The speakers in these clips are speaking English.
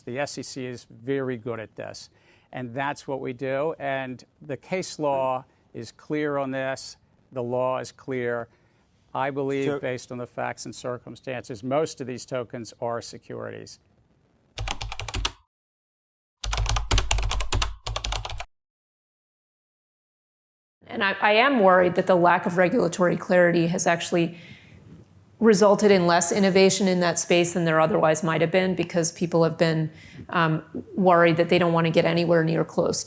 The SEC is very good at this, and that's what we do. And the case law is clear on this. The law is clear. I believe, based on the facts and circumstances, most of these tokens are securities. And I am worried that the lack of regulatory clarity has actually resulted in less innovation in that space than there otherwise might have been, because people have been worried that they don't want to get anywhere near close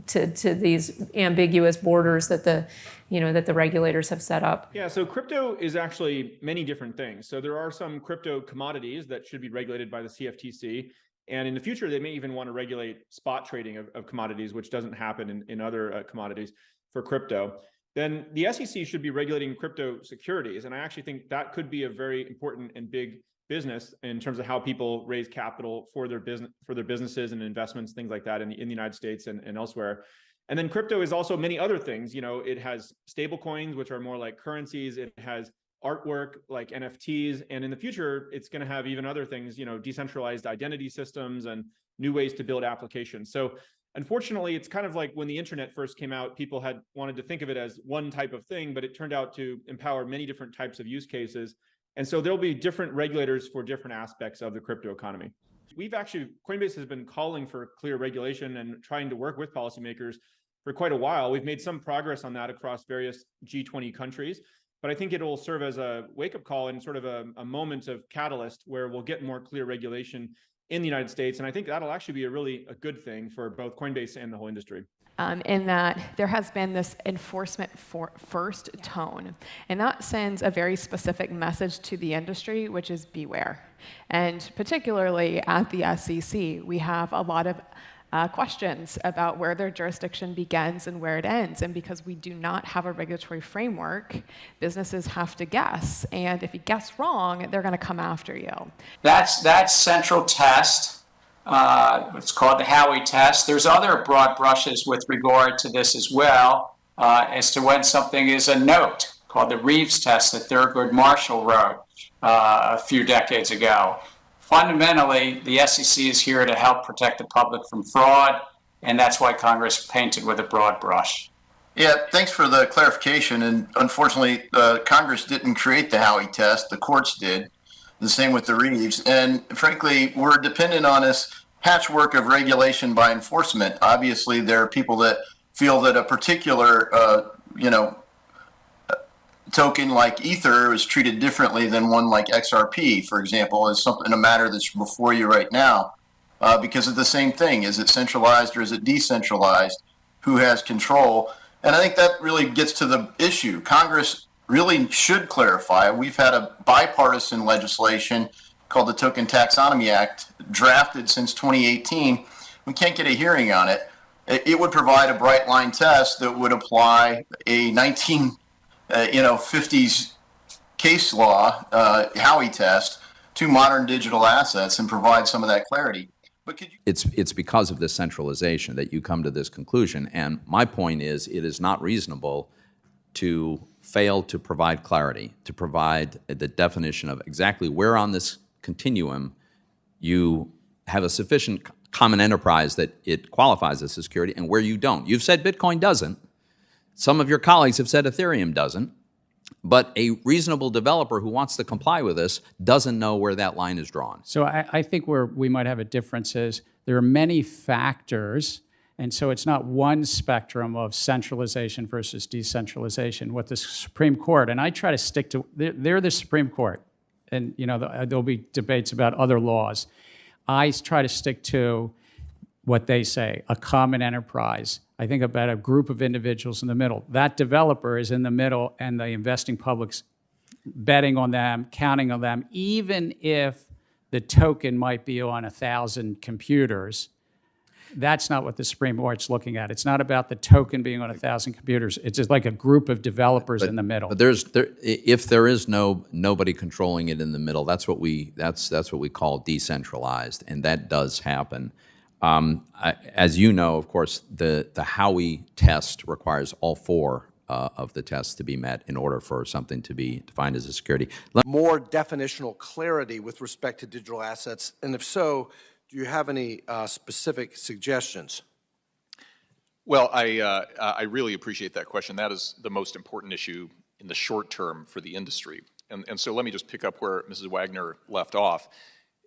to these ambiguous borders that the regulators have set up. Yeah, so crypto is actually many different things. So there are some crypto commodities that should be regulated by the CFTC. And in the future, they may even want to regulate spot trading of commodities, which doesn't happen in other commodities for crypto. Then the SEC should be regulating crypto securities. And I actually think that could be a very important and big business in terms of how people raise capital for their businesses and investments, things like that in the United States and elsewhere. And then crypto is also many other things. You know, it has stable coins, which are more like currencies. It has artwork like NFTs. And in the future, it's going to have even other things, you know, decentralized identity systems and new ways to build applications. So unfortunately, it's kind of like when the internet first came out, people had wanted to think of it as one type of thing, but it turned out to empower many different types of use cases. And so there'll be different regulators for different aspects of the crypto economy. Coinbase has been calling for clear regulation and trying to work with policymakers for quite a while. We've made some progress on that across various G20 countries, but I think it'll serve as a wake-up call and sort of a moment of catalyst where we'll get more clear regulation in the United States. And I think that'll actually be a good thing for both Coinbase and the whole industry. In that there has been this enforcement first tone. And that sends a very specific message to the industry, which is beware. And particularly at the SEC, we have a lot of questions about where their jurisdiction begins and where it ends. And because we do not have a regulatory framework, businesses have to guess. And if you guess wrong, they're going to come after you. That central test. It's called the Howey test. There's other broad brushes with regard to this as well, as to when something is a note, called the Reeves test that Thurgood Marshall wrote a few decades ago. Fundamentally, the SEC is here to help protect the public from fraud, and that's why Congress painted with a broad brush. Yeah, thanks for the clarification. And unfortunately, Congress didn't create the Howey test. The courts did. The same with the Reeves. And frankly, we're dependent on this patchwork of regulation by enforcement. Obviously, there are people that feel that a particular, token like Ether is treated differently than one like XRP, for example, is a matter that's before you right now, because of the same thing. Is it centralized or is it decentralized? Who has control? And I think that really gets to the issue. Congress really should clarify. We've had a bipartisan legislation called the Token Taxonomy Act drafted since 2018. We can't get a hearing on it. It would provide a bright line test that would apply a 1950s case law, Howey test, to modern digital assets and provide some of that clarity. But could you... It's because of this centralization that you come to this conclusion. And my point is, it is not reasonable to fail to provide clarity, to provide the definition of exactly where on this continuum you have a sufficient common enterprise that it qualifies as a security and where you don't. You've said Bitcoin doesn't. Some of your colleagues have said Ethereum doesn't. But a reasonable developer who wants to comply with this doesn't know where that line is drawn. So I think where we might have a difference is there are many factors, and so it's not one spectrum of centralization versus decentralization. What the Supreme Court, and I try to stick to, they're the Supreme Court, and there'll be debates about other laws. I try to stick to what they say, a common enterprise. I think about a group of individuals in the middle. That developer is in the middle, and the investing public's betting on them, counting on them, even if the token might be on 1,000 computers. That's not what the Supreme Court's looking at. It's not about the token being on 1,000 computers. It's just like a group of developers in the middle. But if there is nobody controlling it in the middle, that's what we call decentralized, and that does happen. As you know, of course, the Howey test requires all four of the tests to be met in order for something to be defined as a security. More definitional clarity with respect to digital assets, and if so, do you have any specific suggestions? Well, I really appreciate that question. That is the most important issue in the short term for the industry. And so let me just pick up where Mrs. Wagner left off.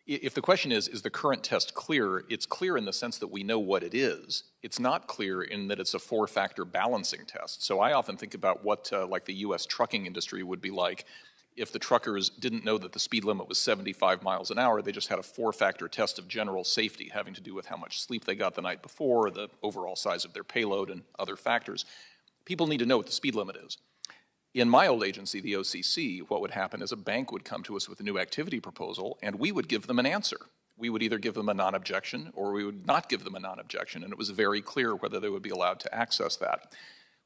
If the question is the current test clear, it's clear in the sense that we know what it is. It's not clear in that it's a 4-factor balancing test. So I often think about what like the U.S. trucking industry would be like if the truckers didn't know that the speed limit was 75 miles an hour. They just had a 4-factor test of general safety having to do with how much sleep they got the night before, the overall size of their payload, and other factors. People need to know what the speed limit is. In my old agency, the OCC, what would happen is a bank would come to us with a new activity proposal, and we would give them an answer. We would either give them a non-objection or we would not give them a non-objection, and it was very clear whether they would be allowed to access that.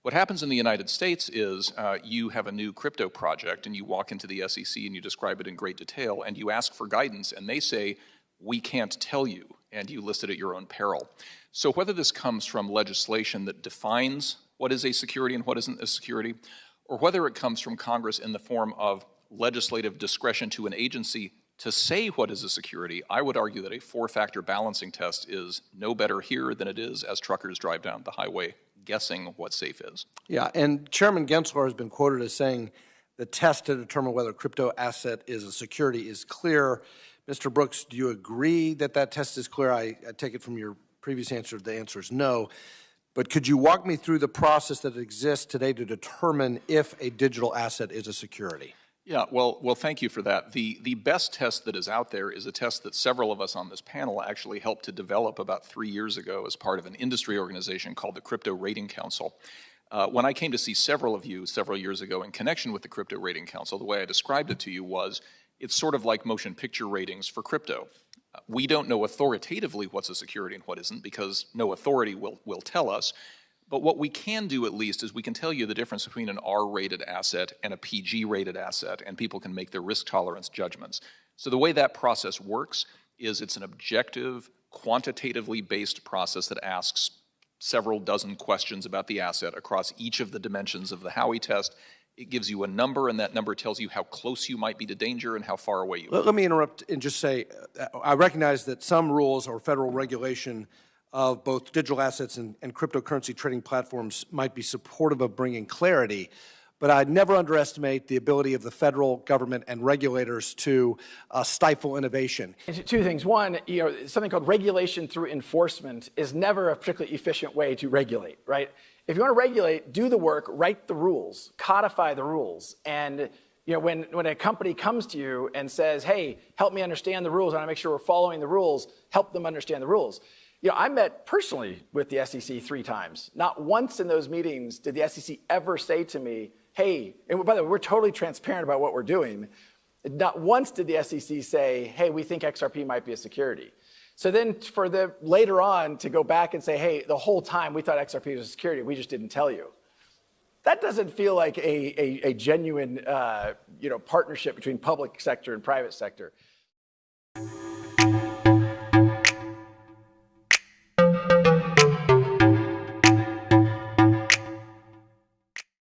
What happens in the United States is you have a new crypto project, and you walk into the SEC and you describe it in great detail, and you ask for guidance, and they say, we can't tell you, and you list it at your own peril. So whether this comes from legislation that defines what is a security and what isn't a security, or whether it comes from Congress in the form of legislative discretion to an agency to say what is a security, I would argue that a 4-factor balancing test is no better here than it is as truckers drive down the highway guessing what safe is. Yeah, and Chairman Gensler has been quoted as saying the test to determine whether a crypto asset is a security is clear. Mr. Brooks, do you agree that that test is clear? I take it from your previous answer, the answer is no. But could you walk me through the process that exists today to determine if a digital asset is a security? Yeah, well, thank you for that. The best test that is out there is a test that several of us on this panel actually helped to develop about 3 years ago as part of an industry organization called the Crypto Rating Council. When I came to see several of you several years ago in connection with the Crypto Rating Council, the way I described it to you was it's sort of like motion picture ratings for crypto. We don't know authoritatively what's a security and what isn't because no authority will tell us. But what we can do at least is we can tell you the difference between an R-rated asset and a PG-rated asset, and people can make their risk tolerance judgments. So the way that process works is it's an objective, quantitatively based process that asks several dozen questions about the asset across each of the dimensions of the Howey test. It gives you a number, and that number tells you how close you might be to danger and how far away you are. Let me interrupt and just say, I recognize that some rules or federal regulation of both digital assets and cryptocurrency trading platforms might be supportive of bringing clarity, but I'd never underestimate the ability of the federal government and regulators to stifle innovation. Two things. One, something called regulation through enforcement is never a particularly efficient way to regulate, right? If you want to regulate, do the work, write the rules, codify the rules, and when a company comes to you and says, hey, help me understand the rules, I want to make sure we're following the rules, help them understand the rules. I met personally with the SEC 3 times. Not once in those meetings did the SEC ever say to me, hey, and by the way, we're totally transparent about what we're doing. Not once did the SEC say, hey, we think XRP might be a security. So then for the later on to go back and say, hey, the whole time we thought XRP was a security, we just didn't tell you. That doesn't feel like a genuine partnership between public sector and private sector.